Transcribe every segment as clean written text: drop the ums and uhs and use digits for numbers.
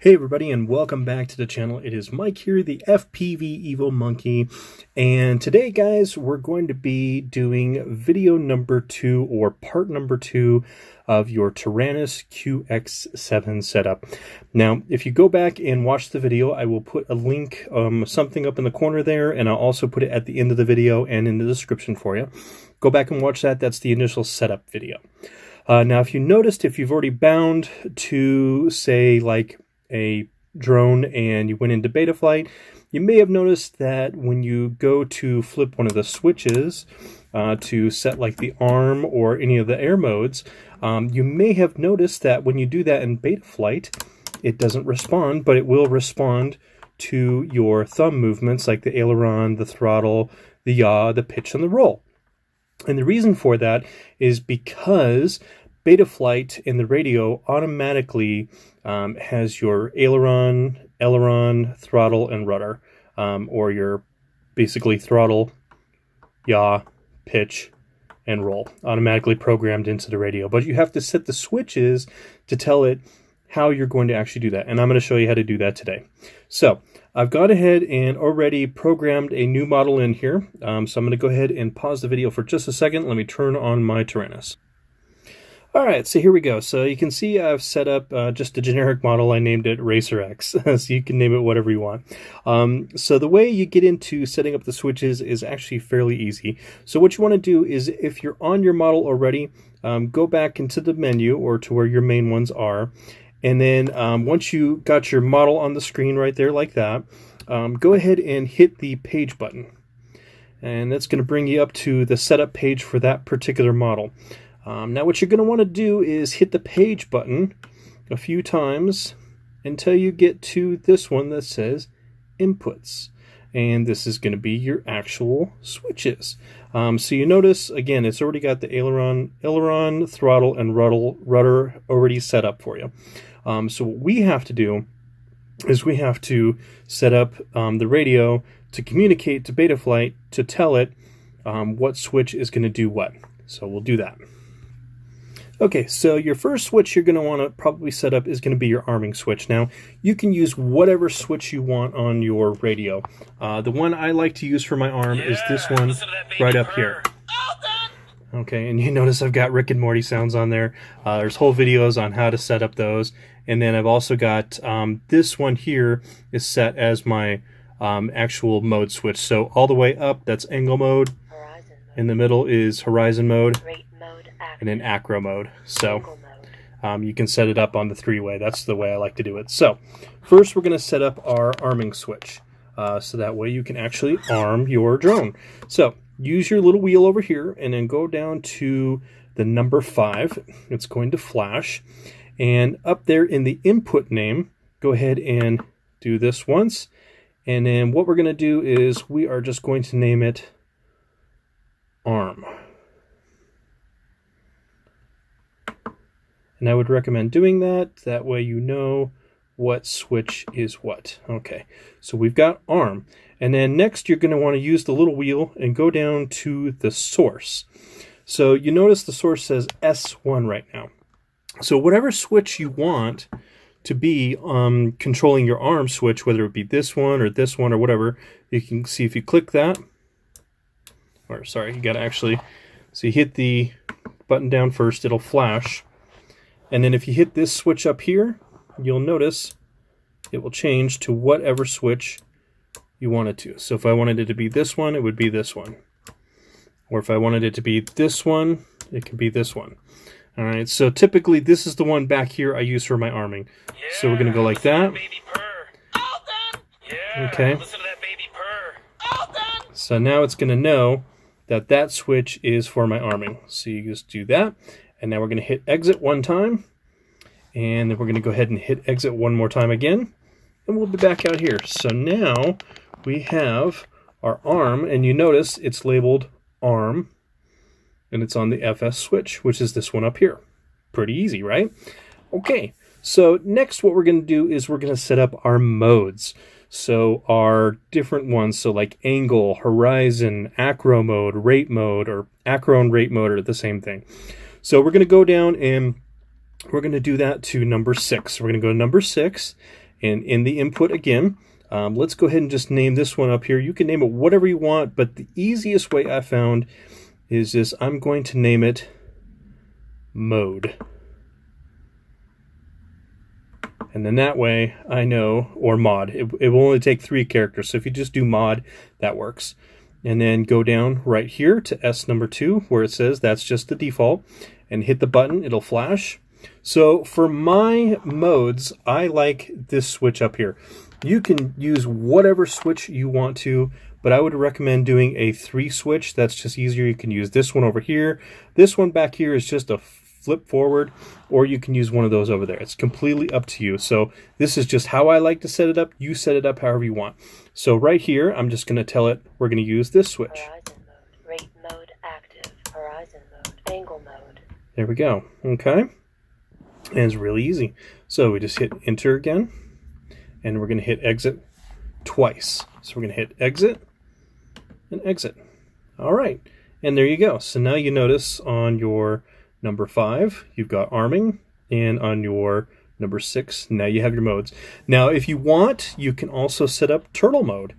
Hey everybody, and welcome back to the channel. It is Mike here, the FPV Evil Monkey, and today guys we're going to be doing video number 2 or part number 2 of your Taranis QX7 setup. Now if you go back and watch the video, I will put a link, something up in the corner there, and I'll also put it at the end of the video and in the description for you. Go back and watch that. That's the initial setup video. Now if you noticed, if you've already bound to say like a drone and you went into beta flight, you may have noticed that when you go to flip one of the switches to set like the arm or any of the air modes, you may have noticed that when you do that in beta flight, it doesn't respond, but it will respond to your thumb movements like the aileron, the throttle, the yaw, the pitch, and the roll. And the reason for that is because beta flight in the radio automatically has your aileron, throttle, and rudder, or your basically throttle, yaw, pitch, and roll automatically programmed into the radio. But you have to set the switches to tell it how you're going to actually do that. And I'm going to show you how to do that today. So I've gone ahead and already programmed a new model in here. So I'm going to go ahead and pause the video for just a second. Let me turn on my Taranis. Alright, so here we go. So you can see I've set up just a generic model. I named it Racer X, so you can name it whatever you want. So the way you get into setting up the switches is actually fairly easy. So what you want to do is, if you're on your model already, go back into the menu or to where your main ones are. And then once you got your model on the screen right there like that, go ahead and hit the page button. And that's going to bring you up to the setup page for that particular model. Now what you're going to want to do is hit the page button a few times until you get to this one that says inputs. And this is going to be your actual switches. So you notice, again, it's already got the aileron, throttle, and rudder already set up for you. So what we have to do is we have to set up the radio to communicate to Betaflight to tell it what switch is going to do what. So we'll do that. Okay, so your first switch you're going to want to probably set up is going to be your arming switch. Now, you can use whatever switch you want on your radio. The one I like to use for my arm is this one right up here. Okay, and you notice I've got Rick and Morty sounds on there. There's whole videos on how to set up those. And then I've also got this one here is set as my actual mode switch. So all the way up, that's angle mode. In the middle is horizon mode. And in acro mode. So you can set it up on the 3-way. That's the way I like to do it. So first we're going to set up our arming switch. So that way you can actually arm your drone. So use your little wheel over here and then go down to the number 5. It's going to flash. And up there in the input name, go ahead and do this once. And then what we're going to do is we are just going to name it arm. And I would recommend doing that. That way you know what switch is what. Okay, so we've got arm. And then next you're going to want to use the little wheel and go down to the source. So you notice the source says S1 right now. So whatever switch you want to be controlling your arm switch, whether it be this one or whatever, you can see if you click that. Or sorry, you got to actually, so you hit the button down first, it'll flash. And then if you hit this switch up here, you'll notice it will change to whatever switch you want it to. So if I wanted it to be this one, it would be this one. Or if I wanted it to be this one, it could be this one. All right, so typically this is the one back here I use for my arming. Yeah, so we're going to go like that. Yeah, okay. So now it's going to know that that switch is for my arming. So you just do that. And now we're going to hit exit one time, and then we're going to go ahead and hit exit one more time again, and we'll be back out here. So now we have our arm, and you notice it's labeled arm, and it's on the FS switch, which is this one up here. Pretty easy, right? Okay, so next what we're going to do is we're going to set up our modes. So our different ones, so like angle, horizon, acro mode, rate mode, or acro and rate mode are the same thing. So we're going to go down and we're going to do that to number 6. We're going to go to number 6, And in the input again, let's go ahead and just name this one up here. You can name it whatever you want, but the easiest way I found is this. I'm going to name it mode. And then that way I know, or mod, it will only take 3 characters. So if you just do mod, that works. And then go down right here to S number 2 where it says that's just the default, and hit the button, it'll flash. So for my modes, I like this switch up here. You can use whatever switch you want to, but I would recommend doing a 3 switch. That's just easier. You can use this one over here. This one back here is just a flip forward, or you can use one of those over there. It's completely up to you. So this is just how I like to set it up. You set it up however you want. So right here, I'm just going to tell it we're going to use this switch. Horizon mode, rate mode active, horizon mode, angle mode. There we go. Okay. And it's really easy. So we just hit enter again, and we're going to hit exit twice. So we're going to hit exit and exit. All right. And there you go. So now you notice on your number 5, you've got arming, and on your number 6, now you have your modes. Now, if you want, you can also set up turtle mode.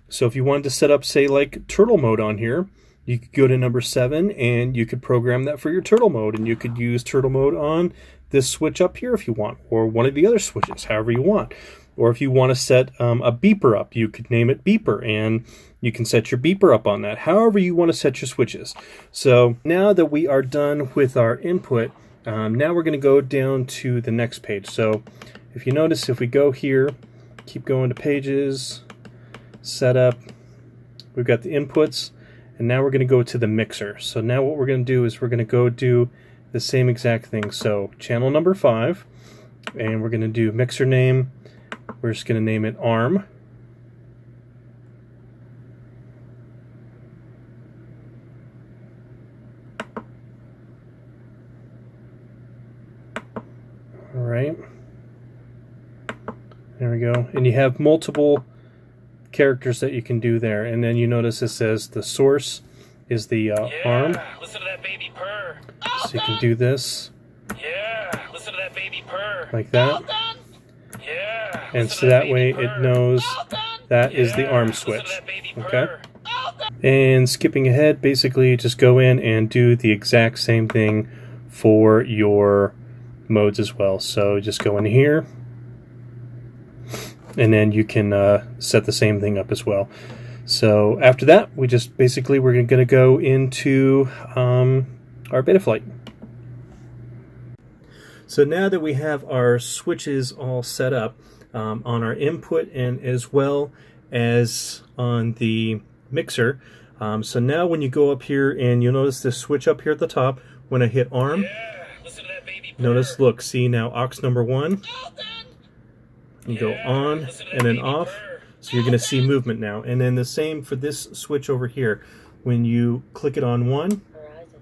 So if you wanted to set up, say, like turtle mode on here, you could go to number 7, and you could program that for your turtle mode, and you could use turtle mode on this switch up here if you want, or one of the other switches, however you want. Or if you want to set a beeper up, you could name it beeper, and you can set your beeper up on that, however you want to set your switches. So now that we are done with our input, now we're going to go down to the next page. So if you notice, if we go here, keep going to pages, setup, we've got the inputs, and now we're going to go to the mixer. So now what we're going to do is we're going to go do the same exact thing. So channel number 5, and we're going to do mixer name. We're just going to name it ARM. All right. There we go. And you have multiple characters that you can do there. And then you notice it says the source is the ARM. Listen to that baby purr. So you can do this. Yeah, listen to that baby purr. Like that. Yeah. And so that way it knows that is the ARM switch. Okay. And skipping ahead, basically just go in and do the exact same thing for your modes as well. So just go in here, and then you can set the same thing up as well. So after that, we just basically we're going to go into our beta flight. So now that we have our switches all set up on our input and as well as on the mixer, so now when you go up here and you'll notice this switch up here at the top, when I hit ARM, notice, look, see now aux number 1, you go on and then off, so you're going to see movement now. And then the same for this switch over here. When you click it on 1, Horizon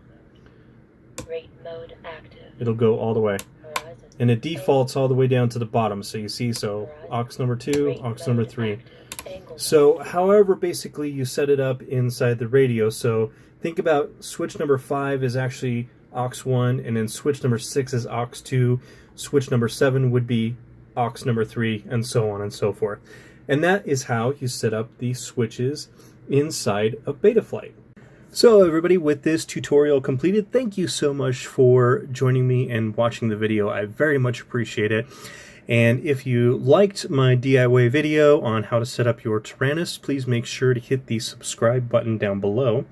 mode, rate mode active, it'll go all the way. horizon And it defaults all the way down to the bottom. So you see, so aux number 2, aux number 3. angle So however basically you set it up inside the radio. So think about switch number 5 is actually aux 1, and then switch number 6 is aux 2, switch number 7 would be aux number 3, and so on and so forth. And that is how you set up the switches inside of Betaflight. So everybody, with this tutorial completed, thank you so much for joining me and watching the video. I very much appreciate it. And if you liked my DIY video on how to set up your Taranis, please make sure to hit the subscribe button down below.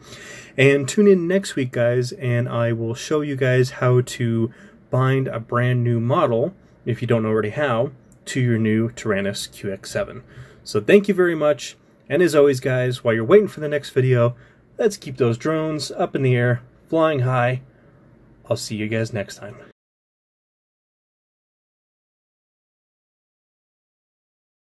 And tune in next week, guys, and I will show you guys how to bind a brand new model, if you don't already how, to your new Taranis QX7. So thank you very much. And as always, guys, while you're waiting for the next video, let's keep those drones up in the air, flying high. I'll see you guys next time.